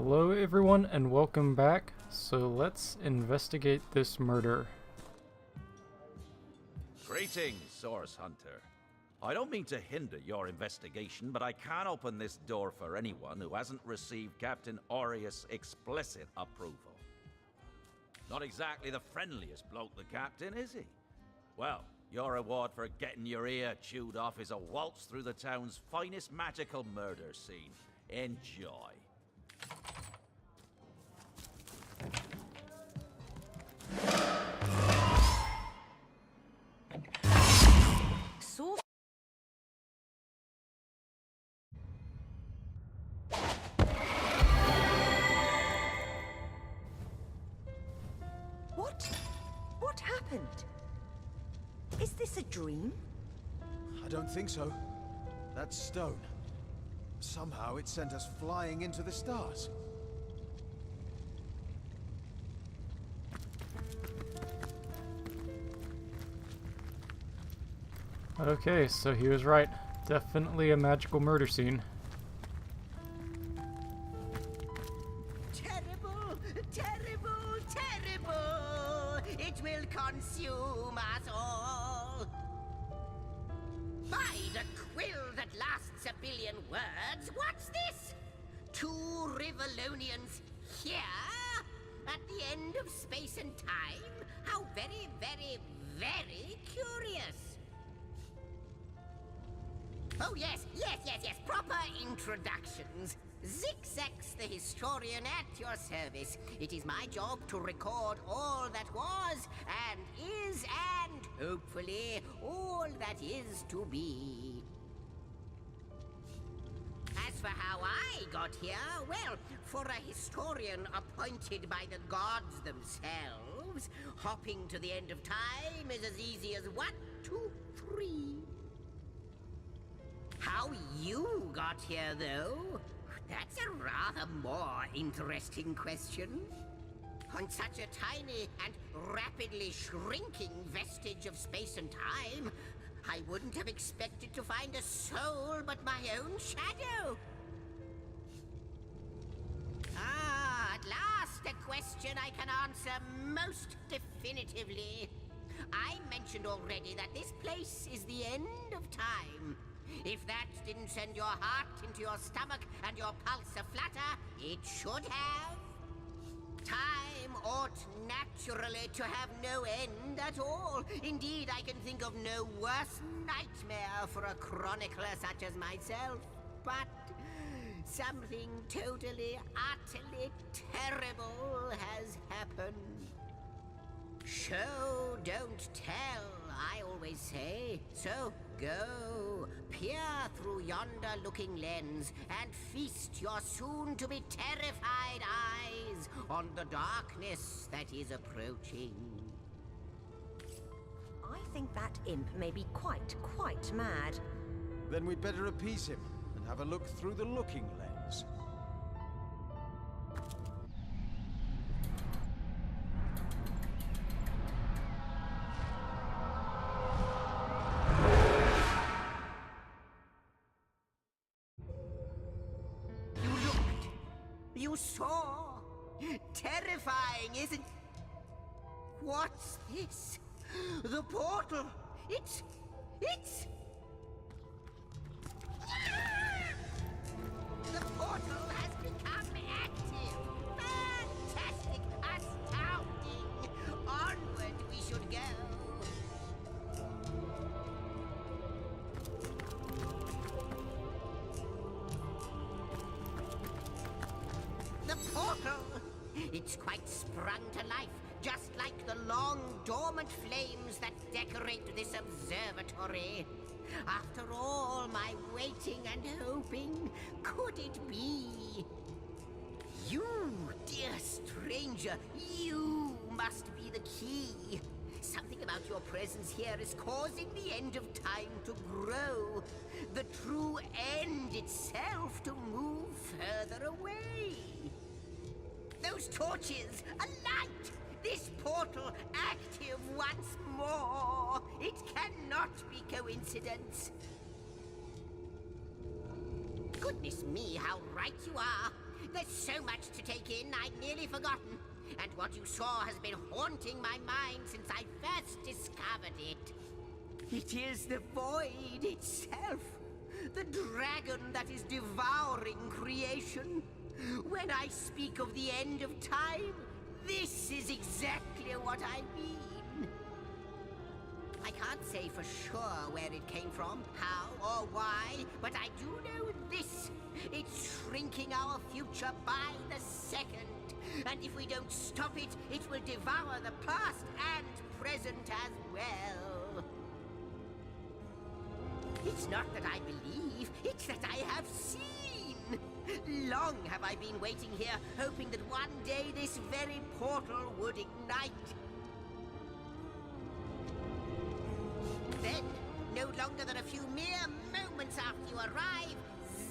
Hello everyone and welcome back. So let's investigate this murder. Greetings, Source Hunter. I don't mean to hinder your investigation, but I can't open this door for anyone who hasn't received Captain Aureus' explicit approval. Not exactly the friendliest bloke, the Captain, is he? Well, your reward for getting your ear chewed off is a waltz through the town's finest magical murder scene. Enjoy. What happened? Is this a dream? I don't think so. That stone. Somehow it sent us flying into the stars. Okay, so he was right. Definitely a magical murder scene. Terrible, terrible, terrible! It will consume us all! By the quill that lasts a billion words, what's this? Two Rivalonians here? At the end of space and time? How very, very, very curious! Oh yes, proper introductions. Zigzax the historian at your service. It is my job to record all that was, and is, and hopefully all that is to be. As for how I got here, well, for a historian appointed by the gods themselves, hopping to the end of time is as easy as 1, 2, 3. How you got here, though? That's a rather more interesting question. On such a tiny and rapidly shrinking vestige of space and time, I wouldn't have expected to find a soul but my own shadow. At last a question I can answer most definitively. I mentioned already that this place is the end of time. If that didn't send your heart into your stomach and your pulse a-flutter, it should have. Time ought naturally to have no end at all. Indeed, I can think of no worse nightmare for a chronicler such as myself. But something totally, utterly terrible has happened. Show, don't tell, I always say. So go, peer through yonder looking lens, and feast your soon-to-be terrified eyes on the darkness that is approaching. I think that imp may be quite mad. Then we'd better appease him and have a look through the looking lens. You saw? Terrifying, isn't... What's this? The portal! It's... The portal has become active! Fantastic! Astounding! Onward we should go! The portal! It's quite sprung to life, just like the long, dormant flames that decorate this observatory. After all my waiting and hoping, could it be? You, dear stranger, you must be the key. Something about your presence here is causing the end of time to grow. The true end itself to move further away. Those torches, a light! This portal active once more! It cannot be coincidence. Goodness me, how right you are! There's so much to take in, I'd nearly forgotten. And what you saw has been haunting my mind since I first discovered it. It is the void itself. The dragon that is devouring creation. When I speak of the end of time, this is exactly what I mean. I can't say for sure where it came from, how or why, but I do know this. It's shrinking our future by the second. And if we don't stop it, it will devour the past and present as well. It's not that I believe, it's that I have seen. Long have I been waiting here, hoping that one day this very portal would ignite. Then, no longer than a few mere moments after you arrive,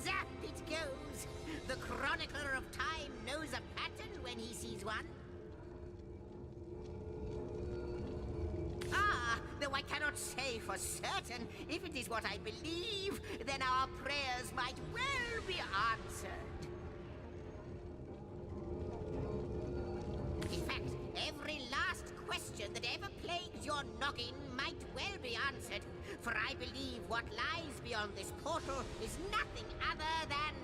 zap it goes. The chronicler of time knows a pattern when he sees one. Ah, though I cannot say for certain, if it is what I believe, then our prayers might well be answered. In fact, every last question that ever plagues your noggin might well be answered, for I believe what lies beyond this portal is nothing other than...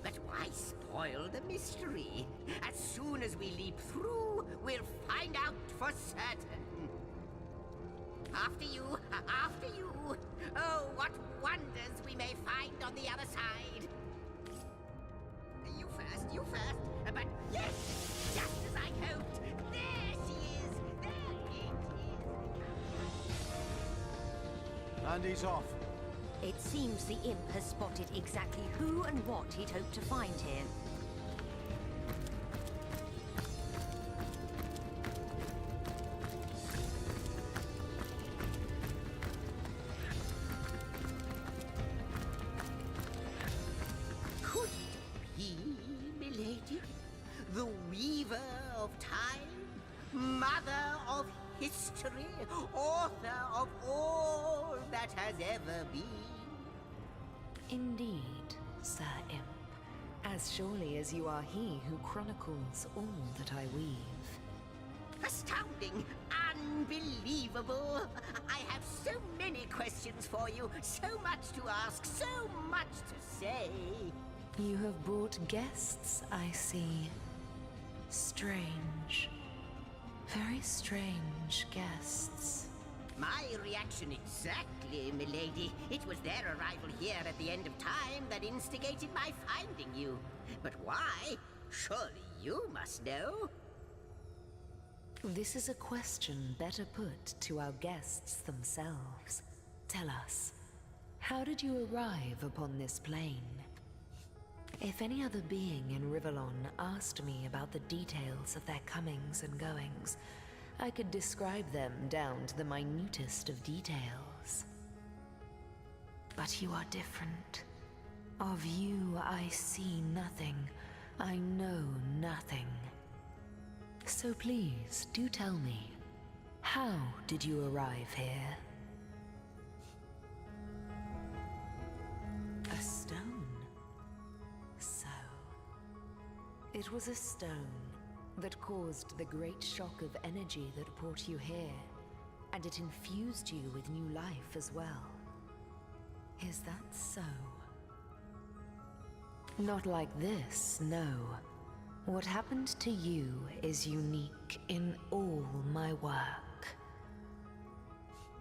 But why spoil the mystery? As soon as we leap through, we'll find out for certain. After you, after you. Oh, what wonders we may find on the other side. You first. But yes, just as I hoped. There she is. There it is. And he's off. It seems the imp has spotted exactly who and what he'd hoped to find here. Could it be, milady? The weaver of time? Mother of history? Author of all that has ever been? Indeed, Sir Imp. As surely as you are he who chronicles all that I weave. Astounding! Unbelievable! I have so many questions for you, so much to ask, so much to say. You have brought guests, I see. Strange. Very strange guests. My reaction exactly, milady. It was their arrival here at the end of time that instigated my finding you. But why? Surely you must know. This is a question better put to our guests themselves. Tell us, how did you arrive upon this plane? If any other being in Rivellon asked me about the details of their comings and goings, I could describe them down to the minutest of details. But you are different. Of you I see nothing. I know nothing. So please, do tell me, how did you arrive here? A stone. So, it was a stone that caused the great shock of energy that brought you here, and it infused you with new life as well. Is that so? Not like this, no. What happened to you is unique in all my work.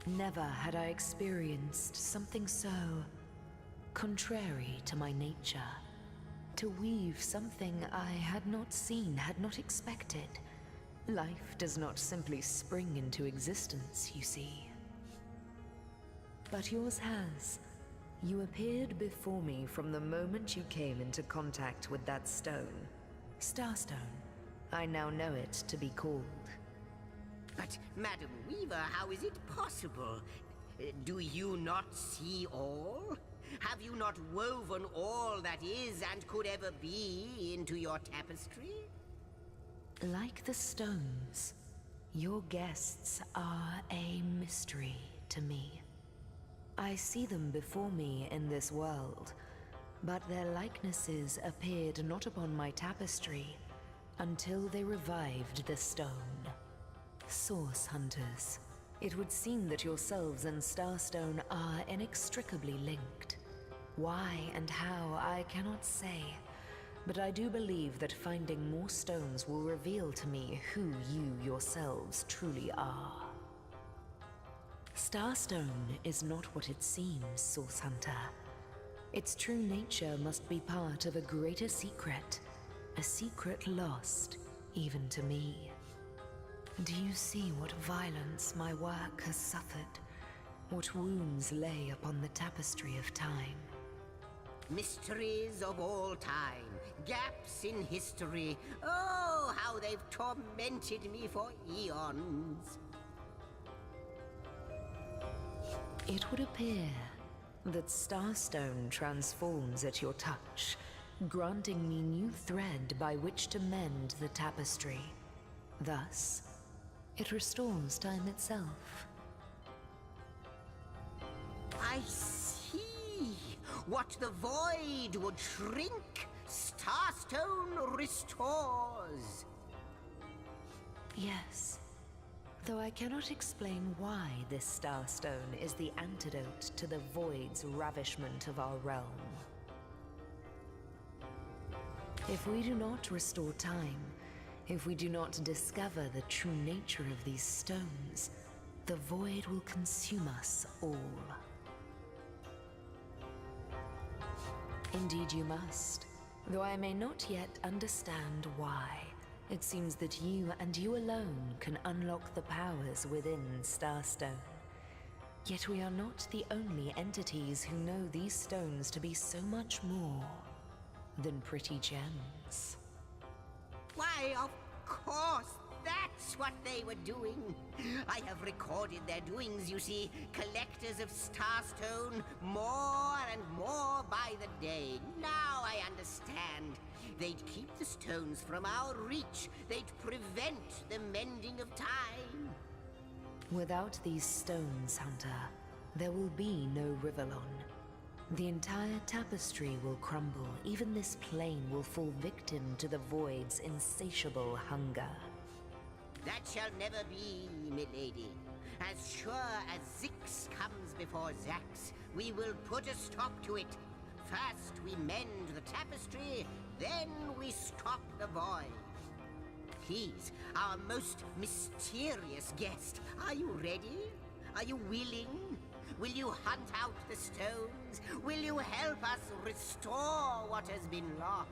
Never had I experienced something so contrary to my nature. To weave something I had not seen, had not expected. Life does not simply spring into existence, you see. But yours has. You appeared before me from the moment you came into contact with that stone. Starstone. I now know it to be called. But, Madam Weaver, how is it possible? Do you not see all? Have you not woven all that is and could ever be into your tapestry? Like the stones, your guests are a mystery to me. I see them before me in this world, but their likenesses appeared not upon my tapestry until they revived the stone. Source Hunters, it would seem that yourselves and Starstone are inextricably linked. Why and how, I cannot say, but I do believe that finding more stones will reveal to me who you yourselves truly are. Starstone is not what it seems, Source Hunter. Its true nature must be part of a greater secret, a secret lost even to me. Do you see what violence my work has suffered? What wounds lay upon the tapestry of time? Mysteries of all time, gaps in history. Oh, how they've tormented me for eons. It would appear that Starstone transforms at your touch, granting me new thread by which to mend the tapestry. Thus, it restores time itself. I see. What the void would shrink, Starstone restores. Yes, though I cannot explain why this Starstone is the antidote to the void's ravishment of our realm. If we do not restore time, if we do not discover the true nature of these stones, the void will consume us all. Indeed you must, though I may not yet understand why. It seems that you and you alone can unlock the powers within Starstone. Yet we are not the only entities who know these stones to be so much more than pretty gems. Why, of course, that's what they were doing. I have recorded their doings, you see. Collectors of Starstone, more and more by the day. Now I understand. They'd keep the stones from our reach. They'd prevent the mending of time. Without these stones, Hunter, there will be no Rivellon. The entire tapestry will crumble. Even this plane will fall victim to the void's insatiable hunger. That shall never be, milady. As sure as Zix comes before Zax, we will put a stop to it. First we mend the tapestry, then we stop the void. Please, our most mysterious guest, are you ready? Are you willing? Will you hunt out the stones? Will you help us restore what has been lost?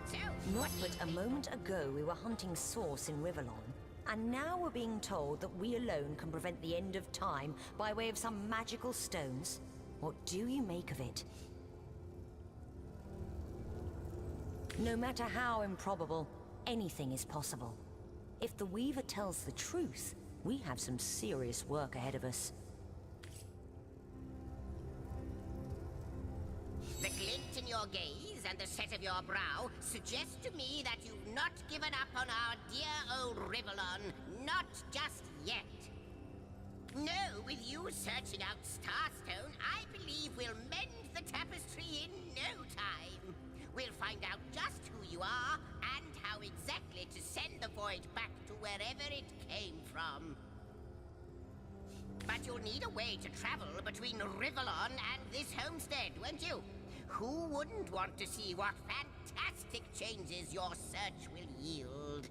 So, Not but a moment ago we were hunting Source in Rivellon, and now we're being told that we alone can prevent the end of time by way of some magical stones. What do you make of it? No matter how improbable, anything is possible. If the Weaver tells the truth, we have some serious work ahead of us. the glint in your gaze and the set of your brow suggest to me that you've not given up on our dear old Rivellon. Not just yet. No, with you searching out Starstone, I believe we'll mend the tapestry in no time. We'll find out just who you are and how exactly to send the void back to wherever it came from. But you'll need a way to travel between Rivellon and this homestead, won't you? Who wouldn't want to see what fantastic changes your search will yield?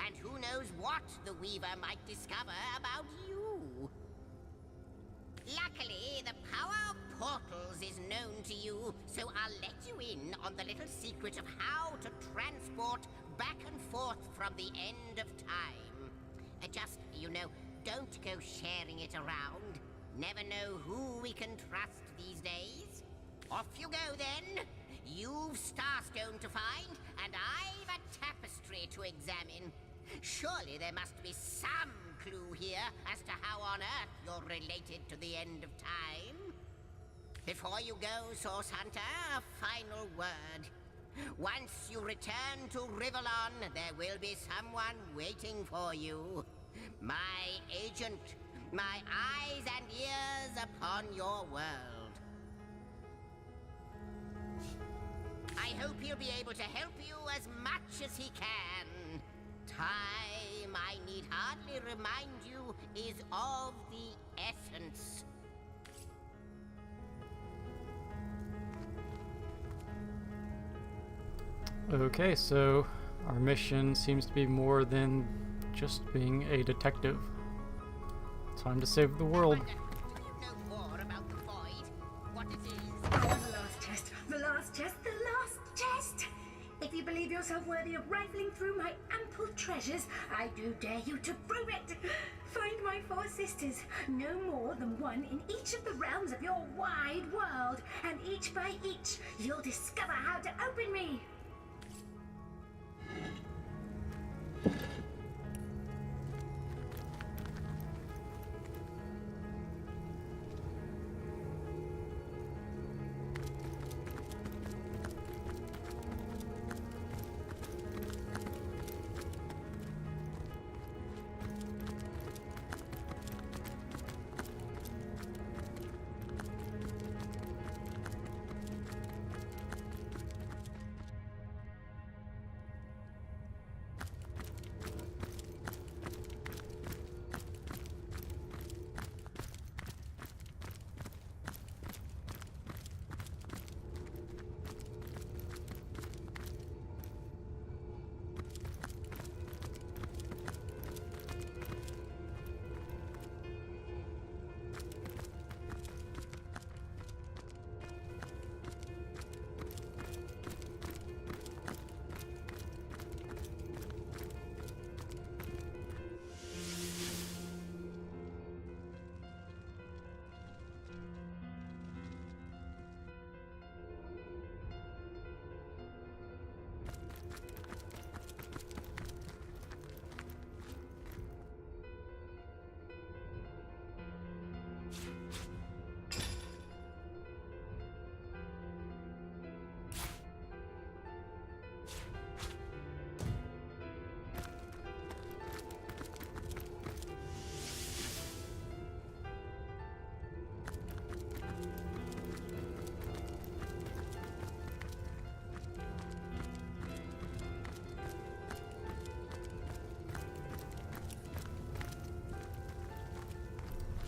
And who knows what the Weaver might discover about you? Luckily, the power of portals is known to you, so I'll let you in on the little secret of how to transport back and forth from the end of time. Just, you know, don't go sharing it around. Never know who we can trust these days. Off you go, then. You've Starstone to find, and I've a tapestry to examine. Surely there must be some clue here as to how on earth you're related to the end of time. Before you go, Source Hunter, a final word. Once you return to Rivellon, there will be someone waiting for you. My agent, my eyes and ears upon your world. I hope he'll be able to help you as much as he can. Time, I need hardly remind you, is of the essence. Okay, so our mission seems to be more than just being a detective. Time to save the world. Do you know more about the void? What it is? Oh, the last test, the last test, the last test! If you believe yourself worthy of rifling through my ample treasures, I do dare you to prove it! Find my 4 sisters, no more than one in each of the realms of your wide world, and each by each, you'll discover how to open me!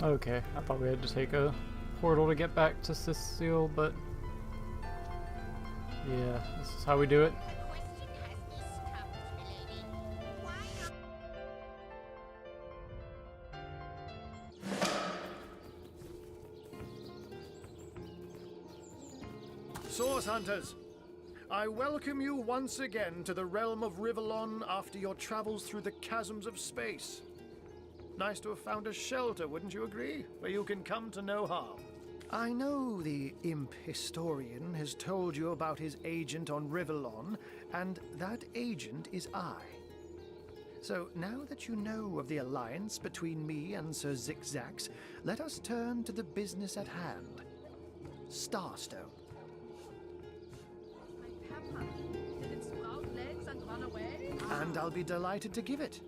Okay, I thought we had to take a portal to get back to Cecile, but yeah, this is how we do it. Question has me stumped, milady. Why Source Hunters, I welcome you once again to the realm of Rivellon after your travels through the chasms of space. Nice to have found a shelter, wouldn't you agree? Where you can come to no harm. I know the imp historian has told you about his agent on Rivellon, and that agent is I. So now that you know of the alliance between me and Sir Zigzags, let us turn to the business at hand. Starstone. Did it sprout legs and run away? And I'll be delighted to give it.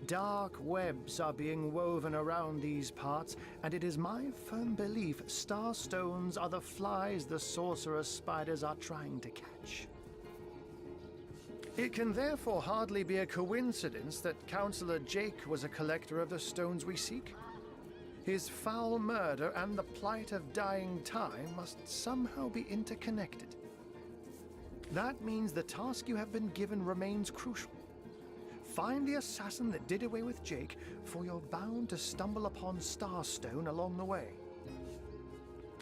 Dark webs are being woven around these parts, and it is my firm belief starstones are the flies the sorcerer's spiders are trying to catch. It can therefore hardly be a coincidence that Councillor Jake was a collector of the stones we seek. His foul murder and the plight of dying time must somehow be interconnected. That means the task you have been given remains crucial. Find the assassin that did away with Jake, for you're bound to stumble upon Starstone along the way.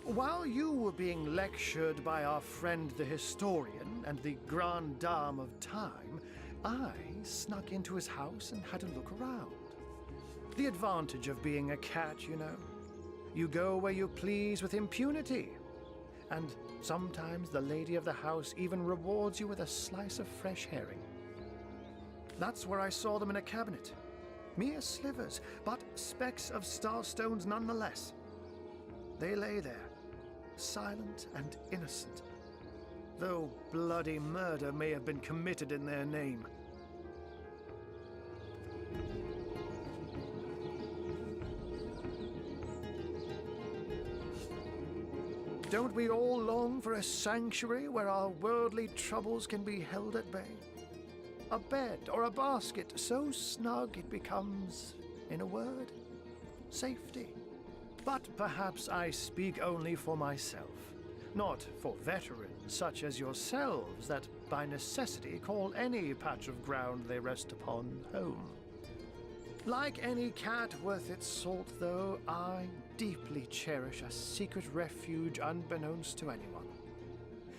While you were being lectured by our friend the historian and the grande dame of time, I snuck into his house and had a look around. The advantage of being a cat, you know. You go where you please with impunity. And sometimes the lady of the house even rewards you with a slice of fresh herring. That's where I saw them in a cabinet. Mere slivers, but specks of starstones nonetheless. They lay there, silent and innocent, though bloody murder may have been committed in their name. Don't we all long for a sanctuary where our worldly troubles can be held at bay? A bed or a basket so snug it becomes, in a word, safety. But perhaps I speak only for myself, not for veterans such as yourselves that by necessity call any patch of ground they rest upon home. Like any cat worth its salt, though, I deeply cherish a secret refuge unbeknownst to anyone.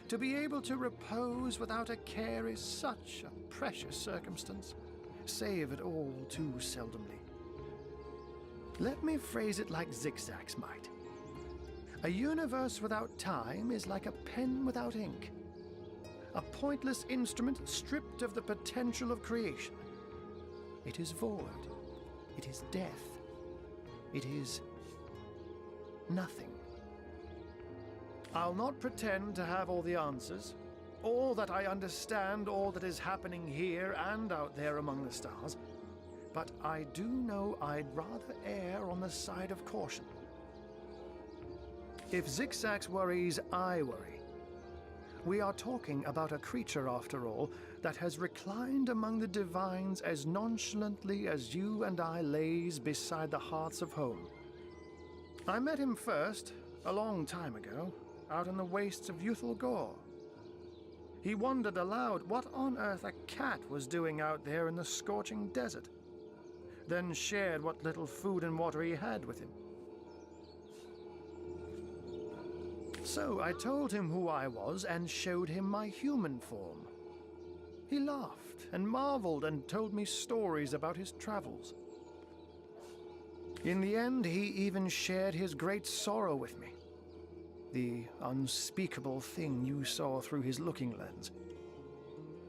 To be able to repose without a care is such a precious circumstance, save it all too seldomly. Let me phrase it like Zigzag's might. A universe without time is like a pen without ink. A pointless instrument stripped of the potential of creation. It is void. It is death. It is nothing. I'll not pretend to have all the answers, or that I understand all that is happening here and out there among the stars, but I do know I'd rather err on the side of caution. If Zigzags worries, I worry. We are talking about a creature, after all, that has reclined among the divines as nonchalantly as you and I laze beside the hearths of home. I met him first, a long time ago, out in the wastes of Youthful Gore. He wondered aloud what on earth a cat was doing out there in the scorching desert, then shared what little food and water he had with him. So I told him who I was and showed him my human form. He laughed and marveled and told me stories about his travels. In the end, he even shared his great sorrow with me. The unspeakable thing you saw through his looking lens.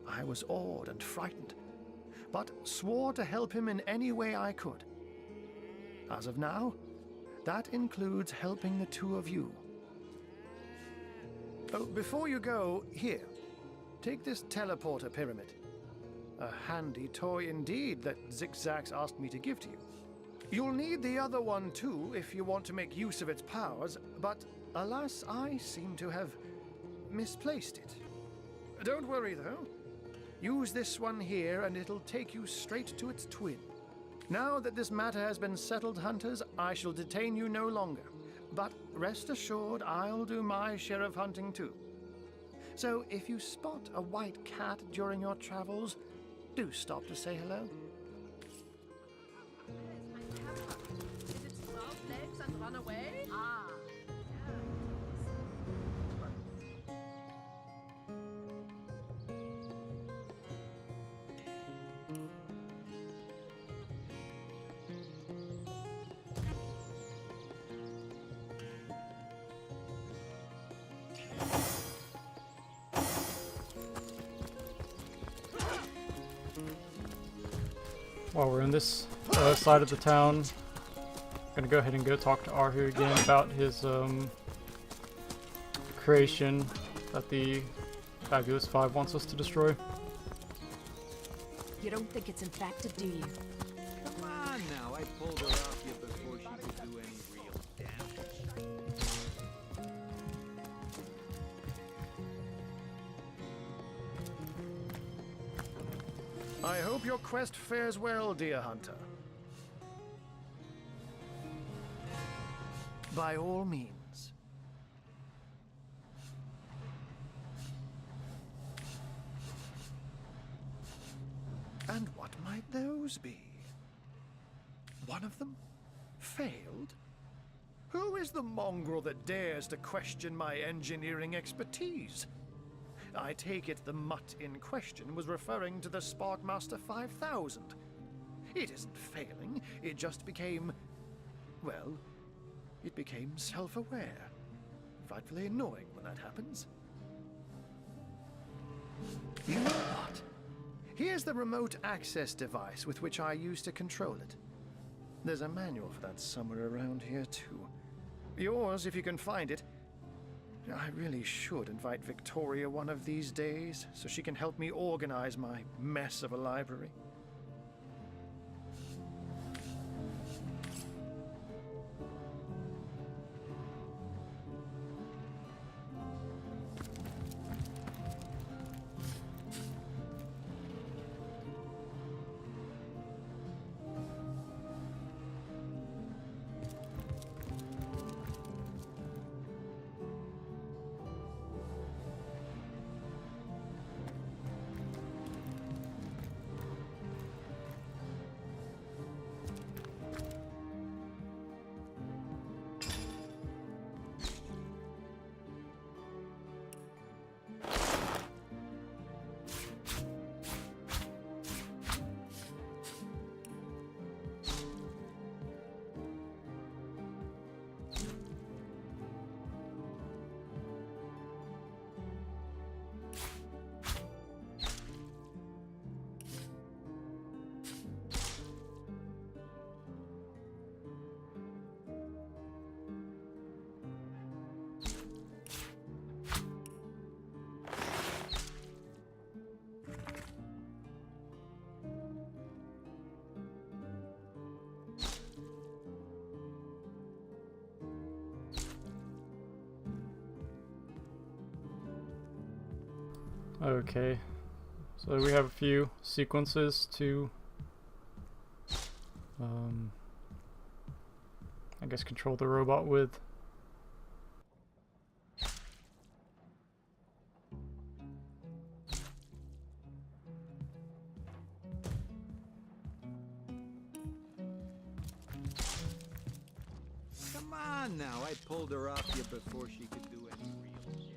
I was awed and frightened, but swore to help him in any way I could. As of now, that includes helping the two of you. Oh, before you go, here, take this teleporter pyramid. A handy toy indeed that Zigzags asked me to give to you. You'll need the other one too if you want to make use of its powers, but alas, I seem to have misplaced it. Don't worry though. Use this one here and it'll take you straight to its twin. Now that this matter has been settled, hunters, I shall detain you no longer. But rest assured, I'll do my share of hunting too. So if you spot a white cat during your travels, do stop to say hello. Did it sprout legs and run away? Ah. While we're in this side of the town, I'm gonna go ahead and go talk to Arhu again about his creation that the Fabulous Five wants us to destroy. You don't think it's infected, do you? Come on now, I pulled her off you before she could do any real damage. I hope your quest fares well, dear hunter. By all means. And what might those be? One of them failed? Who is the mongrel that dares to question my engineering expertise? I take it the mutt in question was referring to the Sparkmaster 5000. It isn't failing, it just became... well, it became self-aware. Frightfully annoying when that happens. You know what? Here's the remote access device with which I used to control it. There's a manual for that somewhere around here, too. Yours, if you can find it. I really should invite Victoria one of these days, so she can help me organize my mess of a library. Okay, so we have a few sequences to, I guess, control the robot with. Come on now, I pulled her off you before she could do any real shit.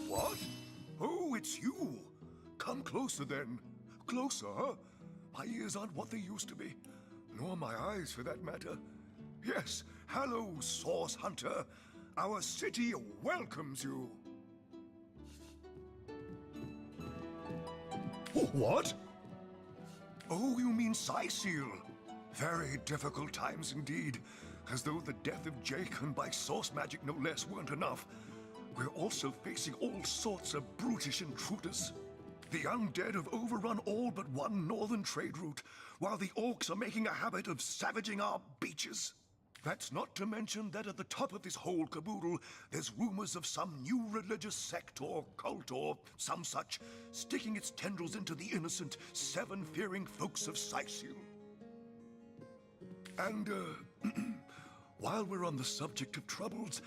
What? Oh, it's you. Come closer then. Closer, huh? My ears aren't what they used to be. Nor my eyes, for that matter. Yes, hello, Source Hunter. Our city welcomes you. What? Oh, you mean Cyseal. Very difficult times indeed. As though the death of Jake, and by source magic no less, weren't enough. We're also facing all sorts of brutish intruders. The undead have overrun all but one northern trade route, while the orcs are making a habit of savaging our beaches. That's not to mention that at the top of this whole caboodle, there's rumors of some new religious sect or cult or some such, sticking its tendrils into the innocent, seven-fearing folks of Cyseal. And, while we're on the subject of troubles,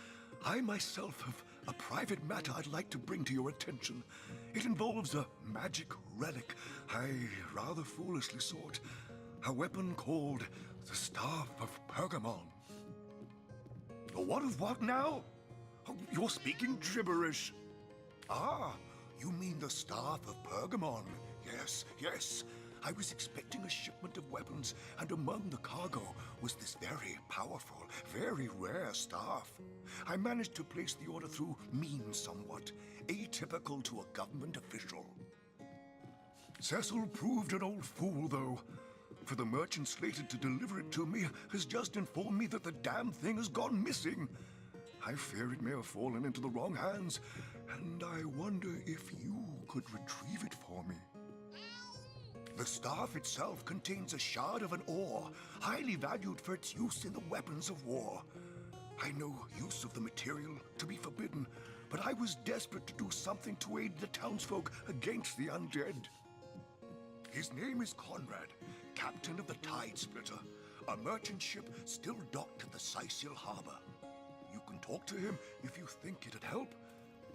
I myself have a private matter I'd like to bring to your attention. It involves a magic relic I rather foolishly sought. A weapon called the Staff of Pergamon. What of what now? Oh, you're speaking gibberish. Ah, you mean the Staff of Pergamon. Yes, yes. I was expecting a shipment of weapons, and among the cargo was this very powerful, very rare staff. I managed to place the order through means somewhat, atypical to a government official. Cecil proved an old fool, though, for the merchant slated to deliver it to me has just informed me that the damn thing has gone missing. I fear it may have fallen into the wrong hands, and I wonder if you could retrieve it for me. The staff itself contains a shard of an ore, highly valued for its use in the weapons of war. I know use of the material to be forbidden, but I was desperate to do something to aid the townsfolk against the undead. His name is Conrad, captain of the Tide Splitter, a merchant ship still docked at the Cyseal harbor. You can talk to him if you think it'd help,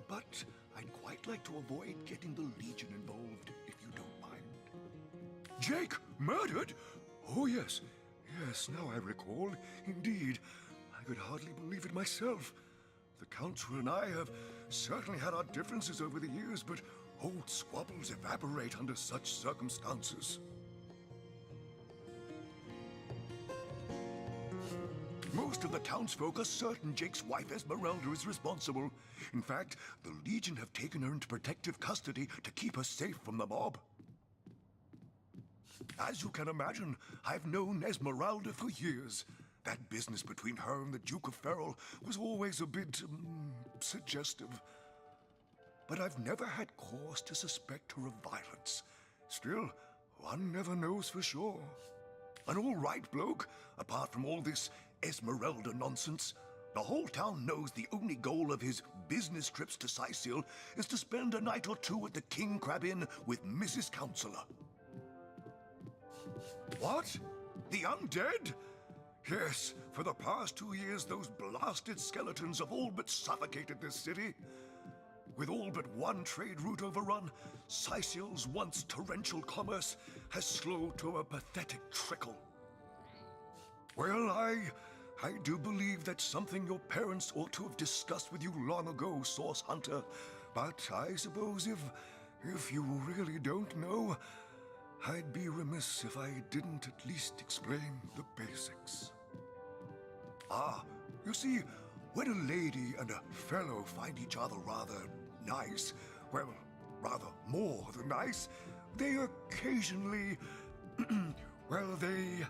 but I'd quite like to avoid getting the Legion involved, if you don't mind. Jake, murdered? Oh, yes. Yes, now I recall. Indeed. I could hardly believe it myself. The Council and I have certainly had our differences over the years, but old squabbles evaporate under such circumstances. Most of the townsfolk are certain Jake's wife Esmeralda is responsible. In fact, the Legion have taken her into protective custody to keep her safe from the mob. As you can imagine, I've known Esmeralda for years. That business between her and the Duke of Ferrol was always a bit, suggestive. But I've never had cause to suspect her of violence. Still, one never knows for sure. An all-right bloke, apart from all this Esmeralda nonsense. The whole town knows the only goal of his business trips to Cyseal is to spend a night or two at the King Crab Inn with Mrs. Counselor. What? The undead? Yes, for the past 2 years those blasted skeletons have all but suffocated this city. With all but one trade route overrun, Cyseal's once torrential commerce has slowed to a pathetic trickle. Well, I do believe that's something your parents ought to have discussed with you long ago, Source Hunter. But I suppose if you really don't know, I'd be remiss if I didn't at least explain the basics. Ah, you see, when a lady and a fellow find each other rather nice, well, rather more than nice, they occasionally, well, they...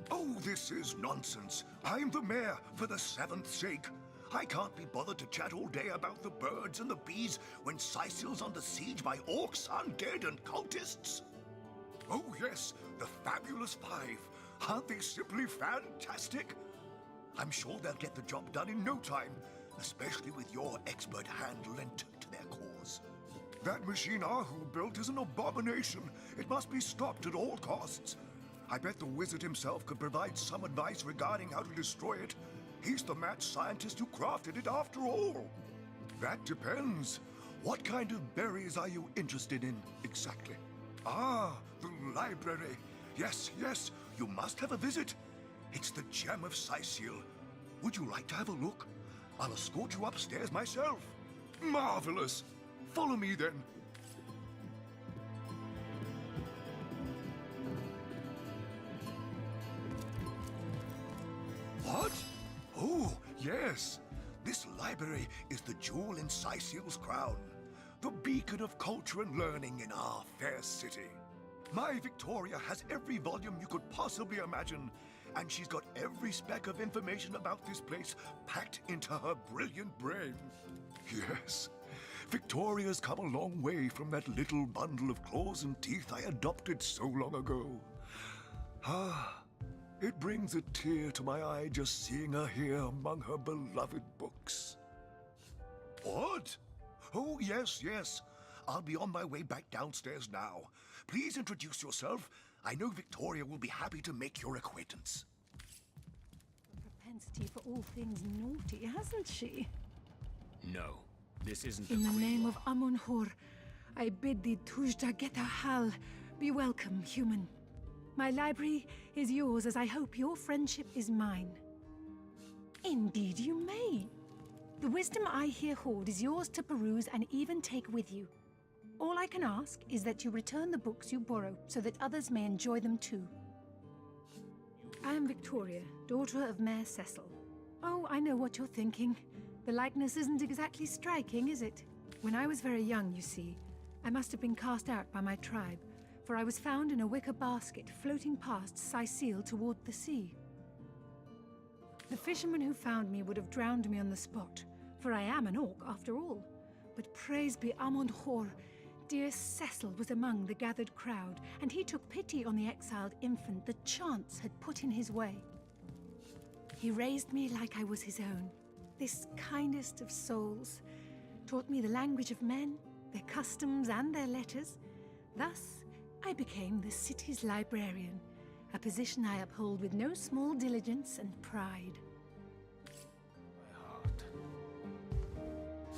Oh, this is nonsense. I'm the mayor for the seventh sake. I can't be bothered to chat all day about the birds and the bees when Sicil's under siege by orcs, undead, and cultists. Oh yes, the Fabulous Five. Aren't they simply fantastic? I'm sure they'll get the job done in no time, especially with your expert hand lent to their cause. That machine Ahu built is an abomination. It must be stopped at all costs. I bet the wizard himself could provide some advice regarding how to destroy it. He's the mad scientist who crafted it after all. That depends. What kind of berries are you interested in exactly? Ah, the library. Yes, yes, you must have a visit. It's the gem of Sicil. Would you like to have a look? I'll escort you upstairs myself. Marvelous. Follow me then. What? Oh, yes. This library is the jewel in Sicil's crown. The beacon of culture and learning in our fair city. My Victoria has every volume you could possibly imagine, and she's got every speck of information about this place packed into her brilliant brain. Yes, Victoria's come a long way from that little bundle of claws and teeth I adopted so long ago. Ah, it brings a tear to my eye just seeing her here among her beloved books. What? Oh, yes, yes. I'll be on my way back downstairs now. Please introduce yourself. I know Victoria will be happy to make your acquaintance. Propensity for all things naughty, hasn't she? No, this isn't In the name of Amun-Hor, I bid thee Tujda Geta Hal. Be welcome, human. My library is yours, as I hope your friendship is mine. Indeed you may. The wisdom I here hoard is yours to peruse and even take with you. All I can ask is that you return the books you borrow so that others may enjoy them too. I am Victoria, daughter of Mayor Cecil. Oh, I know what you're thinking. The likeness isn't exactly striking, is it? When I was very young, you see, I must have been cast out by my tribe, for I was found in a wicker basket floating past Sicil toward the sea. The fisherman who found me would have drowned me on the spot, for I am an orc after all. But praise be Amun-Hor, dear Cecil was among the gathered crowd, and he took pity on the exiled infant that chance had put in his way. He raised me like I was his own, this kindest of souls, taught me the language of men, their customs and their letters. Thus, I became the city's librarian, a position I uphold with no small diligence and pride.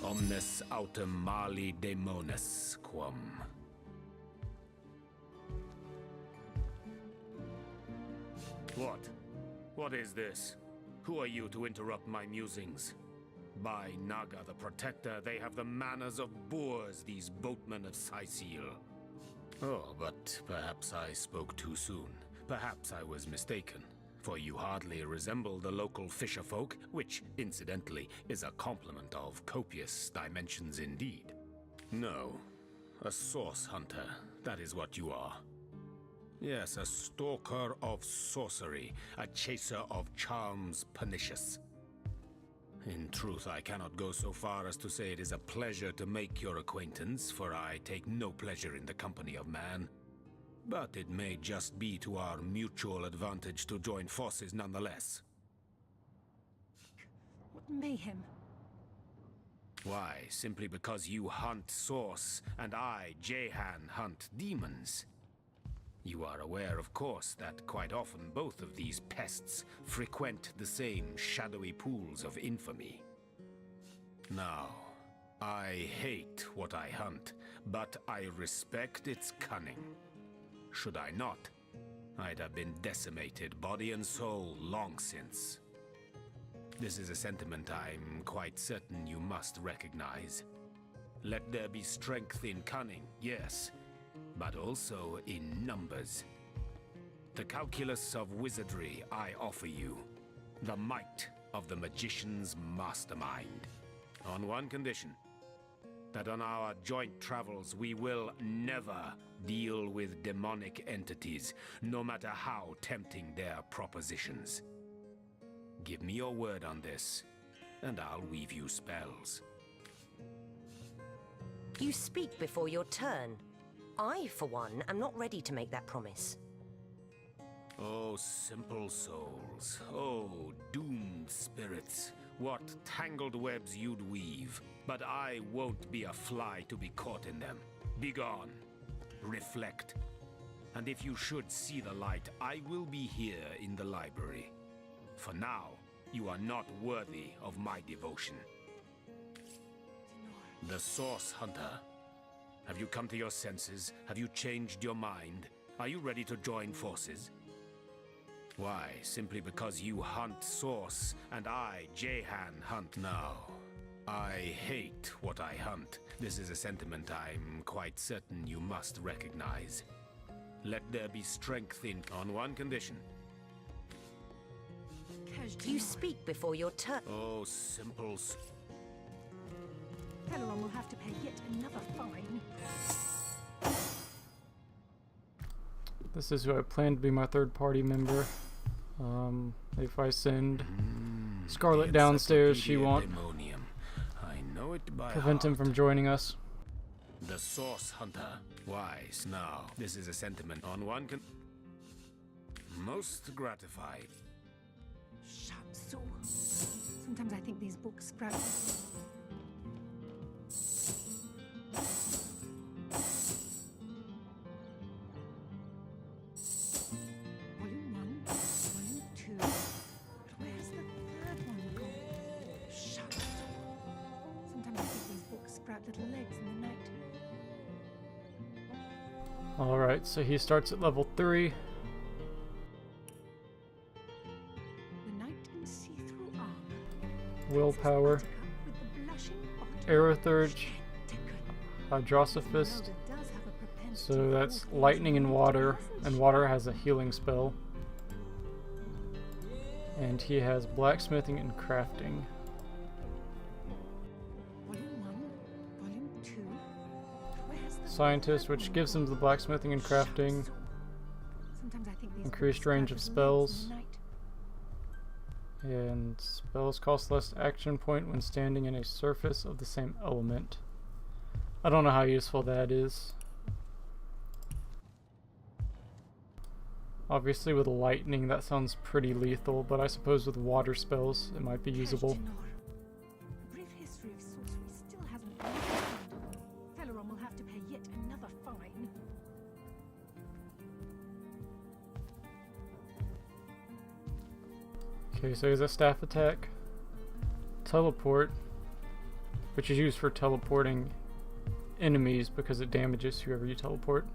Omnes autem mali demonis quam. What? What is this? Who are you to interrupt my musings? By Naga the Protector, they have the manners of boors, these boatmen of Sicil. Oh, but perhaps I spoke too soon. Perhaps I was mistaken. For you hardly resemble the local fisherfolk, which, incidentally, is a compliment of copious dimensions indeed. No, a source hunter, that is what you are. Yes, a stalker of sorcery, a chaser of charms pernicious. In truth, I cannot go so far as to say it is a pleasure to make your acquaintance, for I take no pleasure in the company of man. But it may just be to our mutual advantage to join forces nonetheless. What mayhem? Why, simply because you hunt source, and I, Jehan, hunt demons. You are aware, of course, that quite often both of these pests frequent the same shadowy pools of infamy. Now, I hate what I hunt, but I respect its cunning. Should I not, I'd have been decimated, body and soul, long since. This is a sentiment I'm quite certain you must recognize. Let there be strength in cunning, yes, but also in numbers. The calculus of wizardry I offer you, the might of the magician's mastermind. On one condition, that on our joint travels we will never deal with demonic entities, no matter how tempting their propositions. Give me your word on this, and I'll weave you spells. You speak before your turn. I, for one, am not ready to make that promise. Oh, simple souls. Oh, doomed spirits. What tangled webs you'd weave. But I won't be a fly to be caught in them. Begone. Reflect. And if you should see the light, I will be here in the library. For now, you are not worthy of my devotion. The Source Hunter. Have you come to your senses? Have you changed your mind? Are you ready to join forces? Why, simply because you hunt Source, and I, Jehan, hunt now. I hate what I hunt. This is a sentiment I'm quite certain you must recognize. Let there be strength in... on one condition. You speak before your turn. Oh, simple... Peleron will have to pay yet another fine. This is who I plan to be my third-party member. If I send Scarlet downstairs, she won't I know it by prevent him from joining us. The Source Hunter. Wise. Now, this is a sentiment on one can... most gratified. Shatsu. Sometimes I think these books sprout. Volume 1, Volume 2. But where's the third one gone? Shatsu. Sometimes I think these books sprout little legs in the night. Alright, so he starts at level 3. The knight in see-through armor. Willpower. With the blushing bottom. Aerothurge. Hydrosophist. So that's lightning and water has a healing spell. And he has blacksmithing and crafting. Volume 1, Volume 2. Where's the Scientist, which gives him the blacksmithing and crafting. Sometimes I think these Increased books range of sprout little legs spells. in the night. And spells cost less action point when standing in a surface of the same element. I don't know how useful that is. Obviously with lightning that sounds pretty lethal, but I suppose with water spells it might be usable. A brief history of sorcery still hasn't been found. Peleron will have to pay yet another fine. Okay, so he has a staff attack, teleport, which is used for teleporting enemies because it damages whoever you teleport.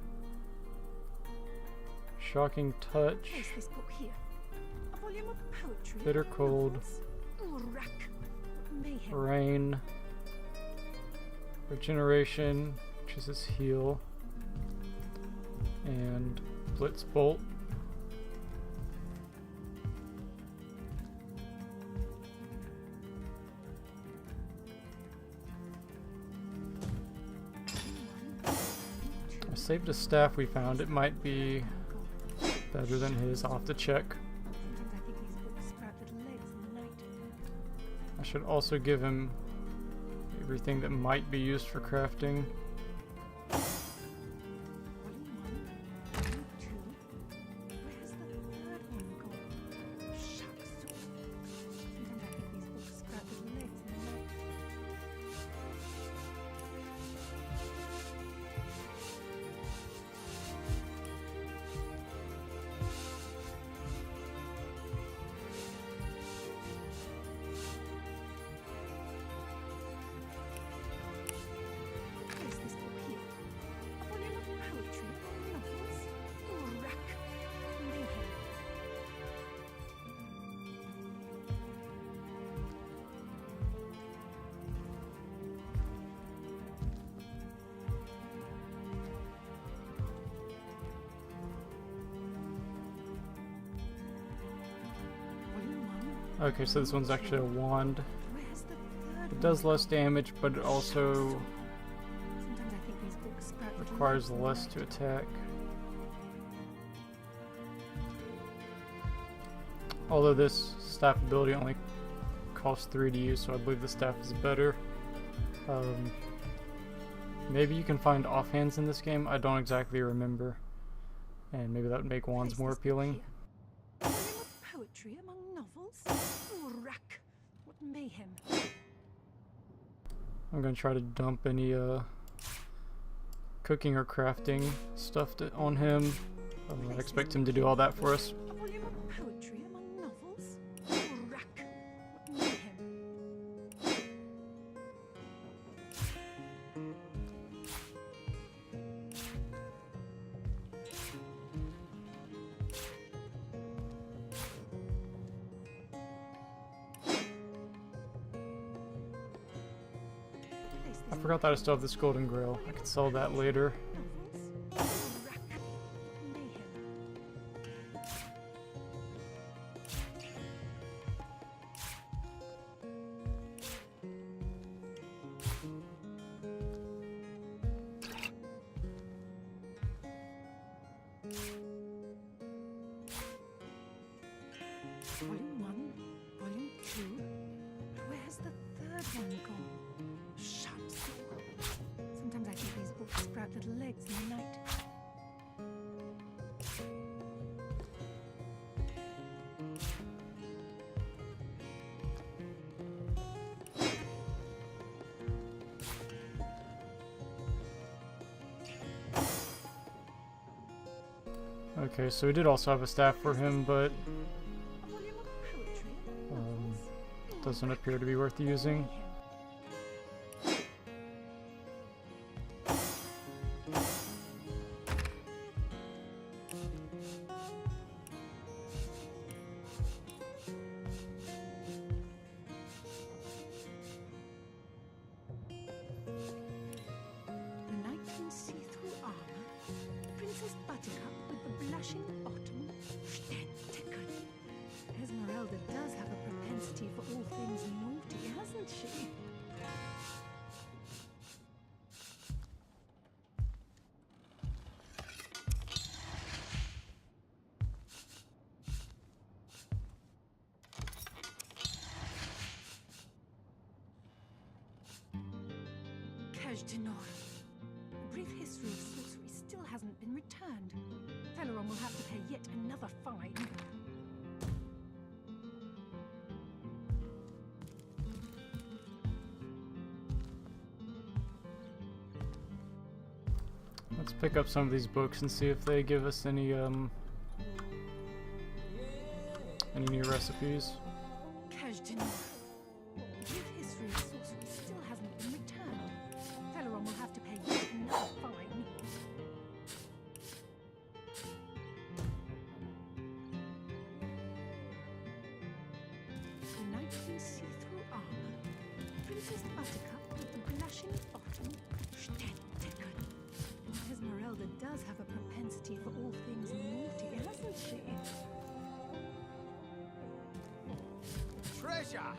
Shocking touch, Place this book here. A volume of poetry. bitter cold, novels. Urak. Mayhem. rain, regeneration, which is his heal, and blitz bolt. I saved a staff we found. It might be better than his. I'll have to check. Sometimes I think these books sprout little legs in the night. I should also give him everything that might be used for crafting. Volume 1, Volume 2. Where's the third one gone? Shucks. Sometimes I think these books sprout little legs in the night. Place this Okay, so this one's actually a wand. It does less damage, but it also requires less to attack. Although this staff ability only costs 3 to use, so I believe the staff is better. Maybe you can find offhands in this game. I don't exactly remember. And maybe that would make wands more appealing. Poetry among novels? Oh, rack! What mayhem! I'm gonna try to dump any cooking or crafting stuff on him. I expect him to do all that for us. A volume of poetry among novels? Oh, rack! What mayhem! I forgot that I still have this golden grail. I could sell that later. Volume 1, Volume 2. Where's the third one gone? Shut. Sometimes I think these books sprout little legs in the night. Okay, so we did also have a staff for him, but doesn't appear to be worth using. The knight in see-through armor, Princess Buttercup with the blushing bottom, Stenteken. Esmeralda does have a propensity for all things naughty, hasn't she? A brief history of sorcery still hasn't been returned. Teleron will have to pay yet another fine. Let's pick up some of these books and see if they give us any new recipes. Brief history of sorcery still hasn't been returned. Teleron will have to pay yet another fine. The knight in see-through armor, Princess Buttercup with the blushing bottom, Stenteken. Esmeralda does have a propensity for all things naughty, hasn't she? Treasure!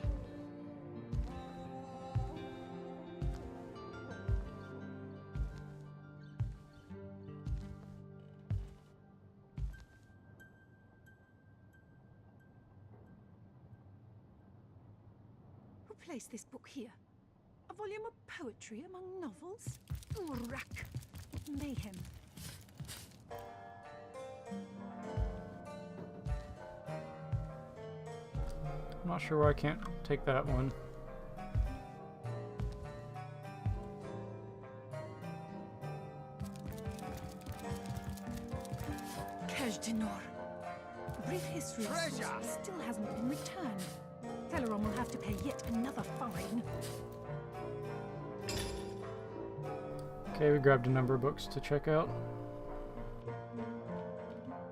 Who placed this book here? A volume of poetry among novels? Oh, rack! What mayhem! I'm not sure why I can't take that one. A brief history of sorcery still hasn't been returned. Teleron will have to pay yet another fine. Okay, we grabbed a number of books to check out.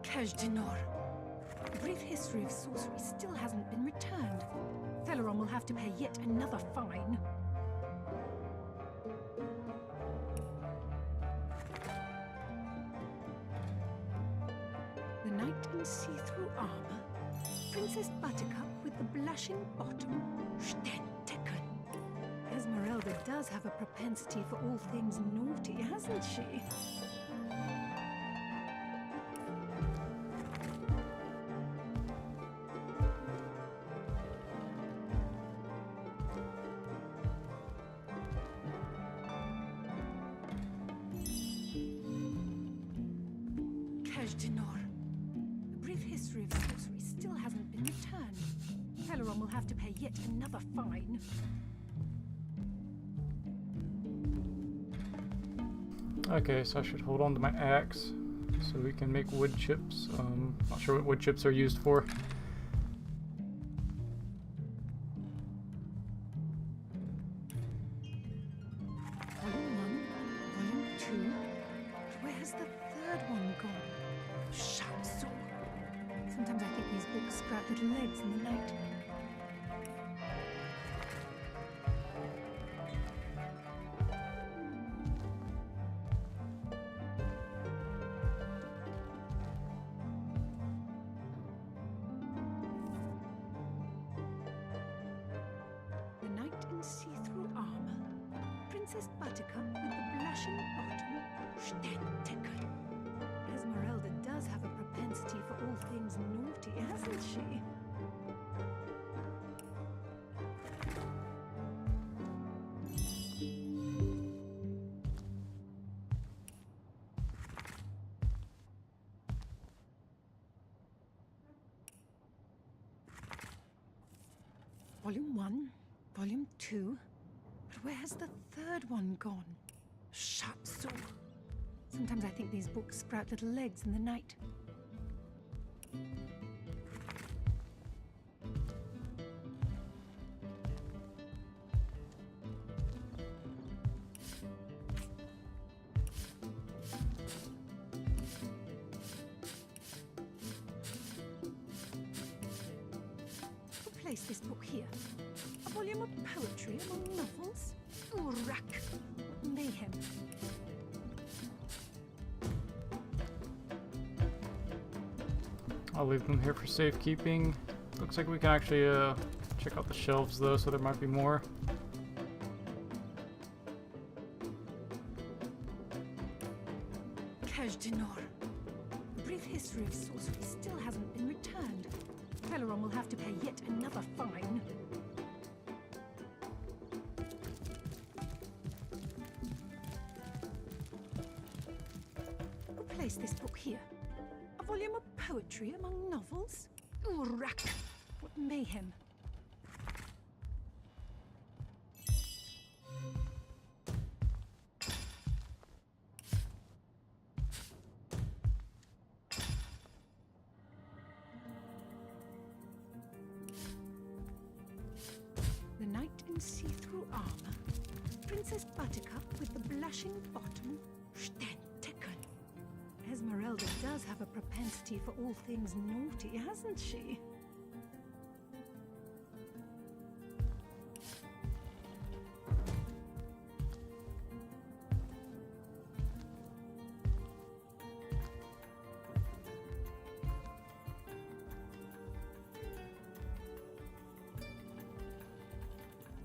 A brief history of sorcery still hasn't been returned. Teleron will have to pay yet another fine. The knight in see-through armor, Princess Buttercup with the blushing bottom. Stenteken. Esmeralda does have a propensity for all things naughty, hasn't she? A brief history of sorcery still hasn't been returned. Peleron will have to pay yet another fine. Okay, so I should hold on to my axe so we can make wood chips. Not sure what wood chips are used for. Volume 1, Volume 2. Where's the third one gone? Shatsu. Sometimes I think these books sprout little legs in the night. The knight in see-through armor. Princess Buttercup with the blushing bottom. Stenteken. Esmeralda does have a propensity for all things naughty, hasn't she? Volume 1, Volume 2. But where's the third one gone? Shatsu. Sometimes I think these books sprout little legs in the night. I'll place this book here. A volume of poetry among novels. Urak. Mayhem. I'll leave them here for safekeeping. Looks like we can actually check out the shelves though, so there might be more. Kajdenor. A brief history of sorcery still hasn't been returned. Peleron will have to pay yet another fine. I'll place this book here. A volume of poetry among novels? Urak! What mayhem! The knight in see-through armor. Princess Buttercup with the blushing bottom. Stenteken. Esmeralda does have a propensity for all things naughty, hasn't she?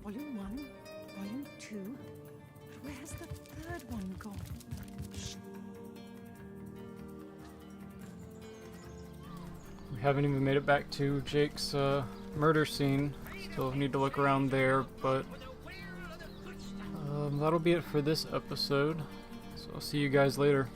Volume 1, Volume 2. But where's the third one gone? We haven't even made it back to Jake's murder scene. Still need to look around there, but that'll be it for this episode. So I'll see you guys later.